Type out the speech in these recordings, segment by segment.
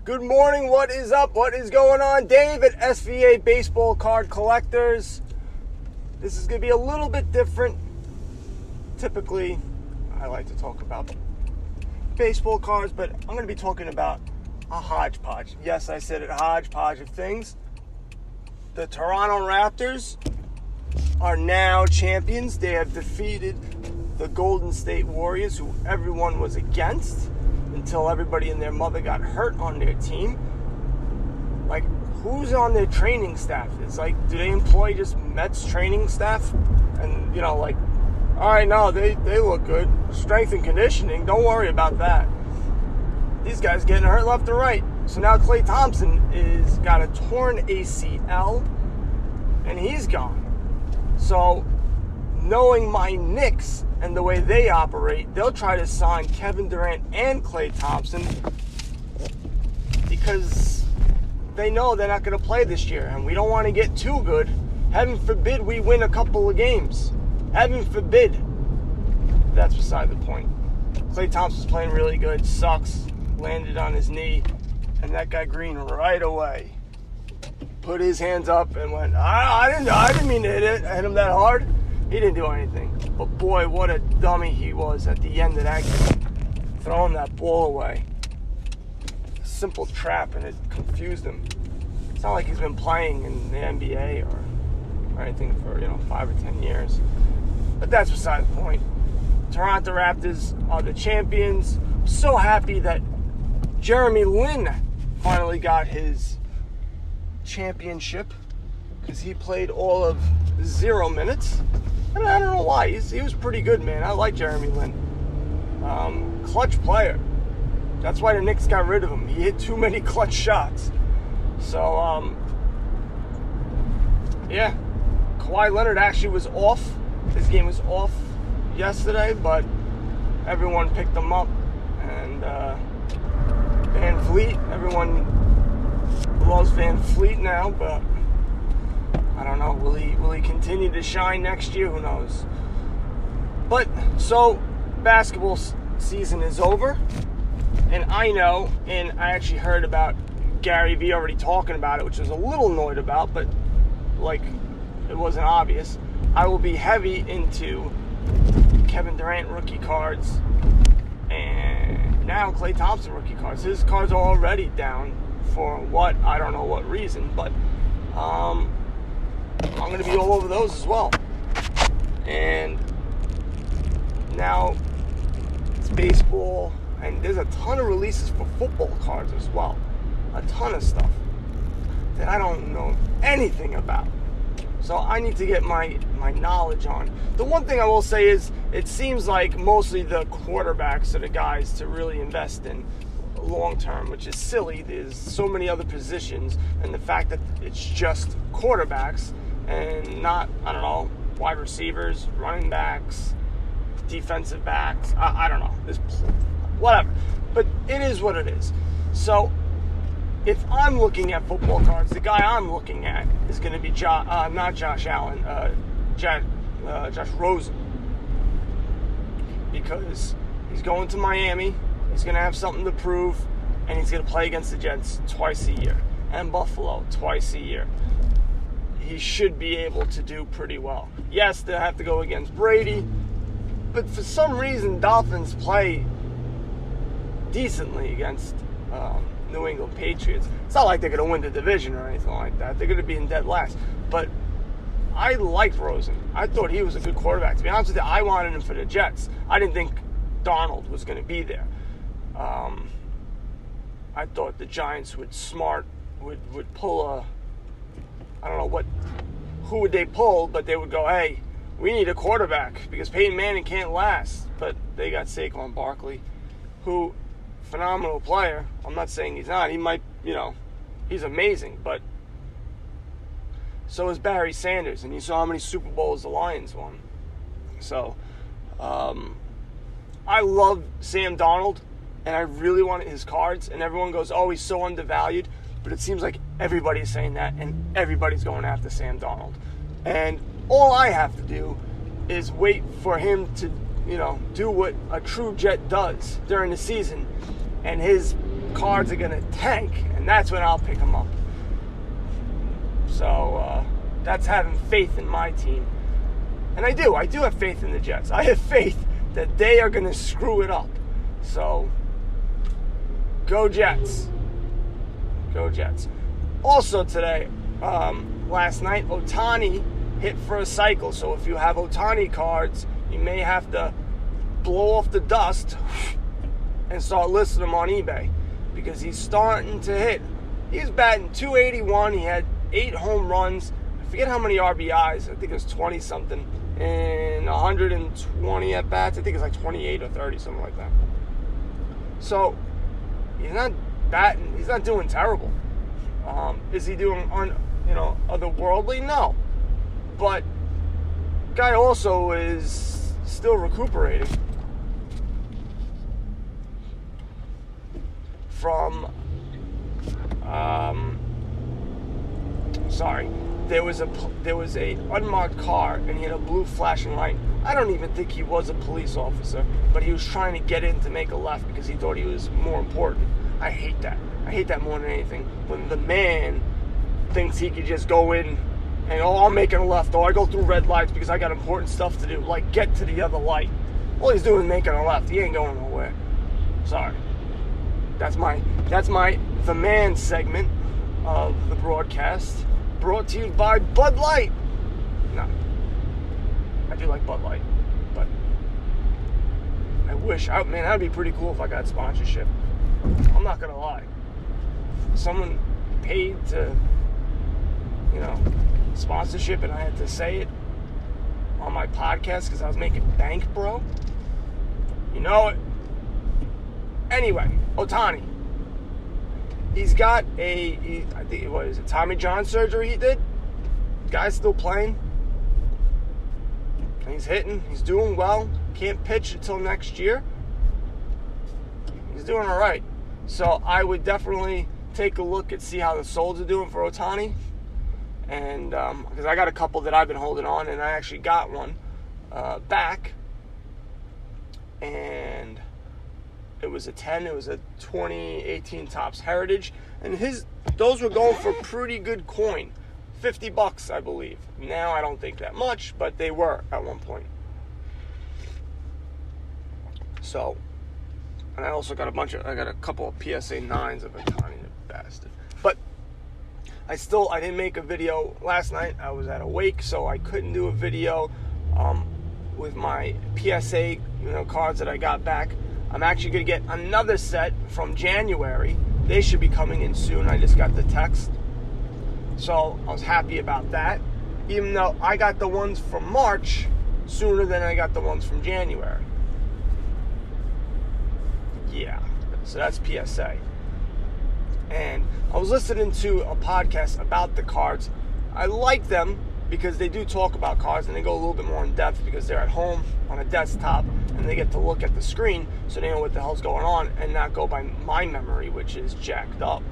Good morning, what is up? What is going on? Dave at SVA Baseball Card Collectors. This is going to be a little bit different. Typically, I like to talk about baseball cards, but I'm going to be talking about a hodgepodge. Yes, I said it, hodgepodge of things. The Toronto Raptors are now champions. They have defeated the Golden State Warriors, who everyone was against, until everybody and their mother got hurt on their team. Like, who's on their training staff? It's like, do they employ just Mets training staff? And, all right, no, they look good. Strength and conditioning, don't worry about that. These guys getting hurt left and right. So now Klay Thompson is got a torn ACL, and he's gone. So, knowing my Knicks and the way they operate, they'll try to sign Kevin Durant and Klay Thompson because they know they're not going to play this year, and we don't want to get too good. Heaven forbid we win a couple of games. Heaven forbid. That's beside the point. Klay Thompson's playing really good. Sucks. Landed on his knee, and that guy Green right away put his hands up and went, I didn't mean to hit him that hard. He didn't do anything. But boy, what a dummy he was at the end of that game, throwing that ball away. A simple trap, and it confused him. It's not like he's been playing in the NBA or anything for 5 or 10 years. But that's beside the point. Toronto Raptors are the champions. I'm so happy that Jeremy Lin finally got his championship, because he played all of 0 minutes. And I don't know why. He was pretty good, man. I like Jeremy Lin. Clutch player. That's why the Knicks got rid of him. He hit too many clutch shots. So, yeah. Kawhi Leonard actually was off. His game was off yesterday, but everyone picked him up. And Van Fleet, everyone loves Van Fleet now, but I don't know. Will he continue to shine next year? Who knows? But so basketball season is over, and I know, and I actually heard about Gary Vee already talking about it, which I was a little annoyed about, but it wasn't obvious. I will be heavy into Kevin Durant rookie cards and now Klay Thompson rookie cards. His cards are already down for I don't know what reason, but I'm going to be all over those as well. And now it's baseball, and there's a ton of releases for football cards as well. A ton of stuff that I don't know anything about. So I need to get my knowledge on. The one thing I will say is it seems like mostly the quarterbacks are the guys to really invest in long term, which is silly. There's so many other positions, and the fact that it's just quarterbacks and not, wide receivers, running backs, defensive backs. I don't know. There's whatever. But it is what it is. So if I'm looking at football cards, the guy I'm looking at is going to be not Josh Allen, Josh Rosen. Because he's going to Miami, he's going to have something to prove, and he's going to play against the Jets twice a year, and Buffalo twice a year. He should be able to do pretty well. Yes, they'll have to go against Brady, but for some reason, Dolphins play decently against New England Patriots. It's not like they're going to win the division or anything like that. They're going to be in dead last. But I liked Rosen. I thought he was a good quarterback. To be honest with you, I wanted him for the Jets. I didn't think Darnold was going to be there. I thought the Giants would pull a, I don't know who would they pull, but they would go, hey, we need a quarterback because Peyton Manning can't last. But they got Saquon Barkley, who, phenomenal player. I'm not saying he's not. He might, he's amazing, but so is Barry Sanders, and you saw how many Super Bowls the Lions won. So, I love Sam Darnold, and I really wanted his cards, and everyone goes, oh, he's so undervalued, but it seems like everybody's saying that, and everybody's going after Sam Darnold. And all I have to do is wait for him to, do what a true Jet does during the season, and his cards are going to tank, and that's when I'll pick them up. So that's having faith in my team. And I do have faith in the Jets. I have faith that they are going to screw it up. So, go Jets. Go Jets. Also today, last night, Ohtani hit for a cycle. So if you have Ohtani cards, you may have to blow off the dust and start listing them on eBay, because he's starting to hit. He's batting .281. He had 8 home runs. I forget how many RBIs. I think it was 20-something. And 120 at bats. I think it's like 28 or 30, something like that. So he's not batting. He's not doing terrible. Is he doing otherworldly? No. But guy also is still recuperating from. There was a unmarked car, and he had a blue flashing light. I don't even think he was a police officer, but he was trying to get in to make a left because he thought he was more important. I hate that. I hate that more than anything. When the man thinks he could just go in and, I'm making a left. I go through red lights because I got important stuff to do. Like, get to the other light. All he's doing is making a left. He ain't going nowhere. Sorry. That's my The Man segment of the broadcast. Brought to you by Bud Light. No. I do like Bud Light, but I wish, that'd be pretty cool if I got sponsorship. I'm not gonna lie. Someone paid to, sponsorship, and I had to say it on my podcast because I was making bank, bro. You know it. Anyway, Ohtani. He's got I think it was a Tommy John surgery he did. Guy's still playing. And he's hitting. He's doing well. Can't pitch until next year. He's doing all right. So I would definitely take a look and see how the solds are doing for Ohtani. And because I got a couple that I've been holding on, and I actually got one back. And it was a 10. It was a 2018 Topps Heritage, and those were going for pretty good coin, $50, I believe. Now I don't think that much, but they were at one point. So, and I also got a couple of PSA 9s of Ohtani, the bastard. But I didn't make a video last night. I was at a wake, so I couldn't do a video with my PSA cards that I got back. I'm actually going to get another set from January. They should be coming in soon. I just got the text. So I was happy about that. Even though I got the ones from March sooner than I got the ones from January. Yeah. So that's PSA. And I was listening to a podcast about the cards. I like them because they do talk about cards, and they go a little bit more in depth because they're at home on a desktop and they get to look at the screen, so they know what the hell's going on and not go by my memory, which is jacked up.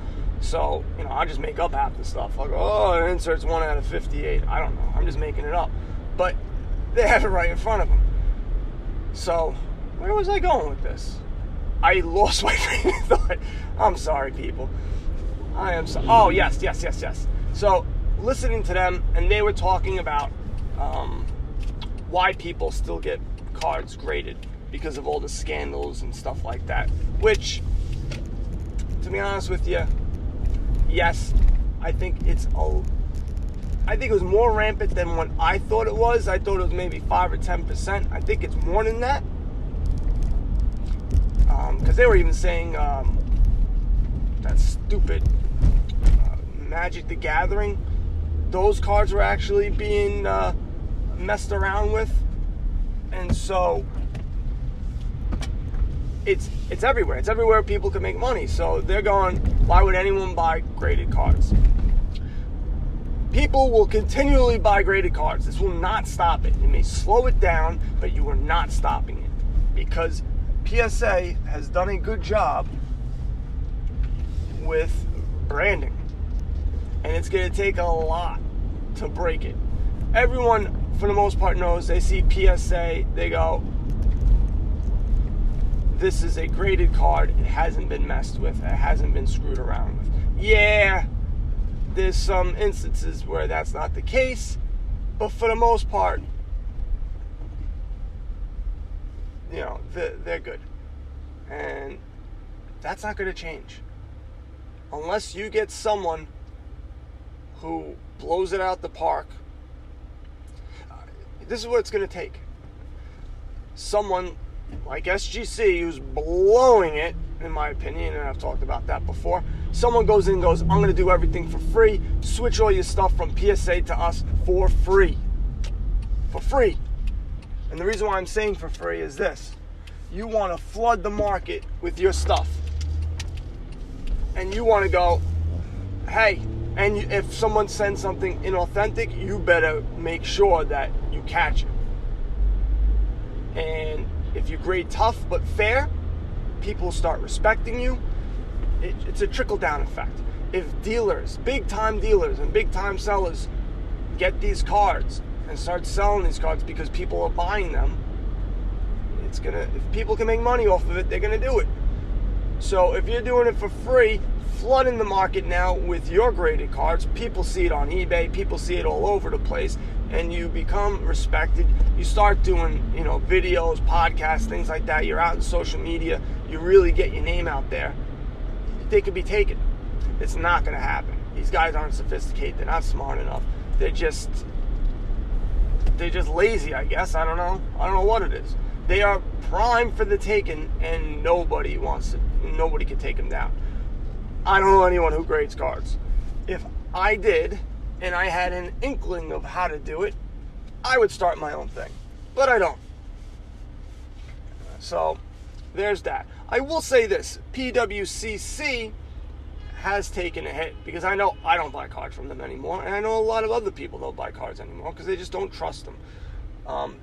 So, I just make up half the stuff. Like, it inserts 1 out of 58. I don't know. I'm just making it up. But they have it right in front of them. So, where was I going with this? I lost my train of thought. I'm sorry, people. I am sorry. Oh, yes. So, listening to them, and they were talking about why people still get cards graded because of all the scandals and stuff like that. Which, to be honest with you, yes, I think it was more rampant than what I thought it was. I thought it was maybe 5 or 10%. I think it's more than that. Because they were even saying that stupid Magic the Gathering, those cards were actually being messed around with. And so it's everywhere. It's everywhere people can make money. So they're going, why would anyone buy graded cards? People will continually buy graded cards. This will not stop it. It may slow it down, but you are not stopping it. Because PSA has done a good job with branding. And it's going to take a lot to break it. Everyone, for the most part, knows they see PSA, they go, this is a graded card. It hasn't been messed with. It hasn't been screwed around with. Yeah, there's some instances where that's not the case, but for the most part, you know, they're good. And that's not going to change. Unless you get someone who blows it out the park. This is what it's going to take. Someone like SGC, who's blowing it, in my opinion, and I've talked about that before. Someone goes in and goes, I'm going to do everything for free. Switch all your stuff from PSA to us for free. For free. And the reason why I'm saying for free is this. You want to flood the market with your stuff. And you want to go, hey, and if someone sends something inauthentic, you better make sure that you catch it. And if you grade tough but fair, people start respecting you. It's a trickle-down effect. If dealers, big-time dealers and big-time sellers get these cards and start selling these cards because people are buying them, if people can make money off of it, they're gonna do it. So if you're doing it for free, flooding the market now with your graded cards, people see it on eBay, people see it all over the place, and you become respected. You start doing, videos, podcasts, things like that. You're out in social media. You really get your name out there. They could be taken. It's not going to happen. These guys aren't sophisticated. They're not smart enough. They're just lazy, I guess. I don't know what it is. They are prime for the taking, and nobody can take them down. I don't know anyone who grades cards. If I did, and I had an inkling of how to do it, I would start my own thing. But I don't. So, there's that. I will say this. PWCC has taken a hit, because I know I don't buy cards from them anymore, and I know a lot of other people don't buy cards anymore because they just don't trust them.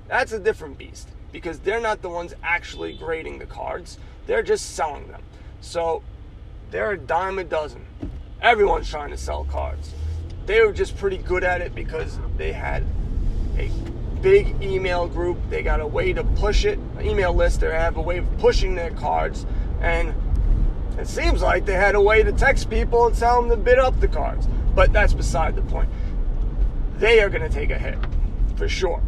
That's a different beast, because they're not the ones actually grading the cards. They're just selling them. So, they're a dime a dozen. Everyone's trying to sell cards. They were just pretty good at it because they had a big email group. They got a way to push it, an email list. They have a way of pushing their cards. And it seems like they had a way to text people and tell them to bid up the cards. But that's beside the point. They are going to take a hit, for sure.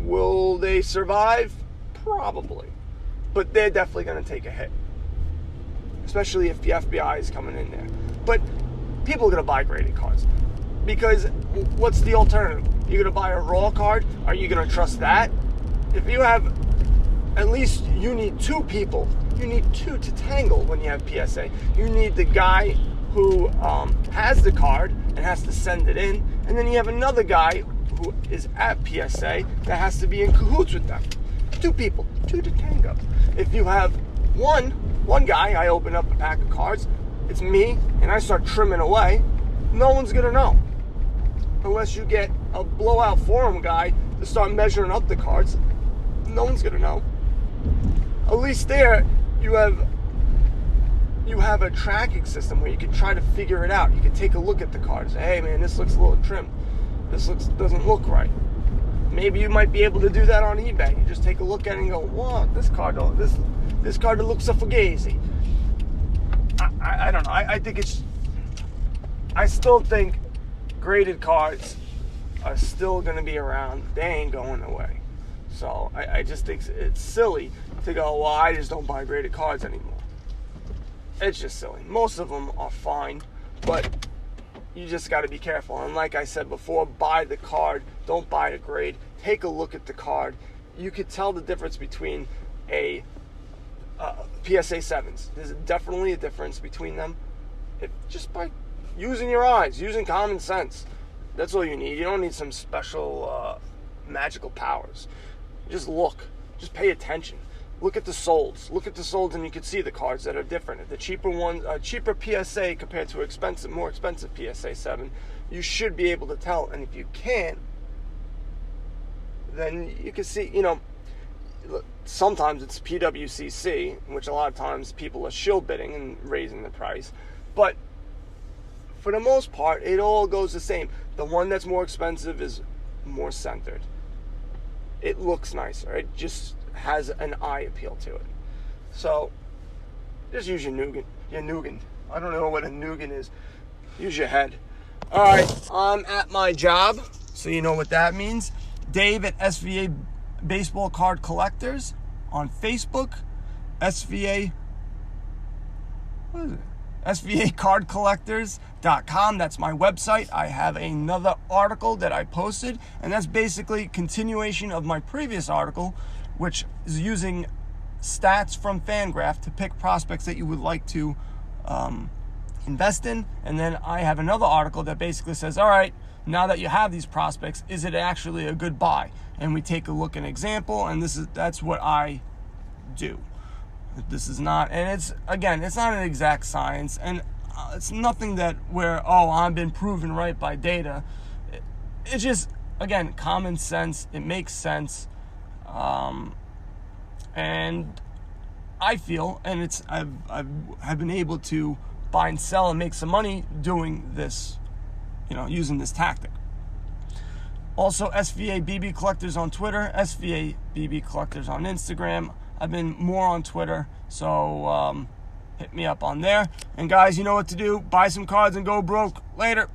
Will they survive? Probably. But they're definitely going to take a hit. Especially if the FBI is coming in there. But people are going to buy graded cards. Because what's the alternative? You're going to buy a raw card? Are you going to trust that? If you have, at least you need two people. You need two to tangle when you have PSA. You need the guy who has the card and has to send it in. And then you have another guy who is at PSA that has to be in cahoots with them. Two people, two to tango. If you have one guy, I open up a pack of cards, it's me, and I start trimming away, no one's going to know. Unless you get a blowout forum guy to start measuring up the cards, no one's going to know. At least there, you have a tracking system where you can try to figure it out. You can take a look at the cards. Hey man, this looks a little trim. Doesn't look right. Maybe you might be able to do that on eBay. You just take a look at it and go, "Wow, this card looks so fugazi." I don't know. I still think graded cards are still going to be around. They ain't going away. So I just think it's silly to go, well, I just don't buy graded cards anymore. It's just silly. Most of them are fine, but you just got to be careful. And like I said before, buy the card. Don't buy a grade. Take a look at the card. You could tell the difference between a PSA 7s. There's definitely a difference between them. Just by using your eyes, using common sense. That's all you need. You don't need some special magical powers. Just look. Just pay attention. Look at the solds. Look at the solds and you can see the cards that are different. If the cheaper one, cheaper PSA compared to more expensive PSA 7, you should be able to tell. And if you can't, then you can see, sometimes it's PWCC, which a lot of times people are shill bidding and raising the price. But for the most part, it all goes the same. The one that's more expensive is more centered. It looks nicer. has an eye appeal to it. So just use your noggin. I don't know what a noggin is. Use your head. All right, I'm at my job, so you know what that means. Dave at SVA Baseball Card Collectors on Facebook. SVA SVAcardcollectors.com. That's my website. I have another article that I posted, and that's basically continuation of my previous article, which is using stats from Fangraph to pick prospects that you would like to invest in. And then I have another article that basically says, all right, now that you have these prospects, is it actually a good buy? And we take a look at an example, and that's what I do. This is not, and it's not an exact science, and it's nothing that where, I've been proven right by data. It's just, again, common sense. It makes sense. And I feel, and I've been able to buy and sell and make some money doing this, using this tactic. Also, SVA BB Collectors on Twitter, SVA BB Collectors on Instagram. I've been more on Twitter, so hit me up on there. And guys, you know what to do. Buy some cards and go broke. Later.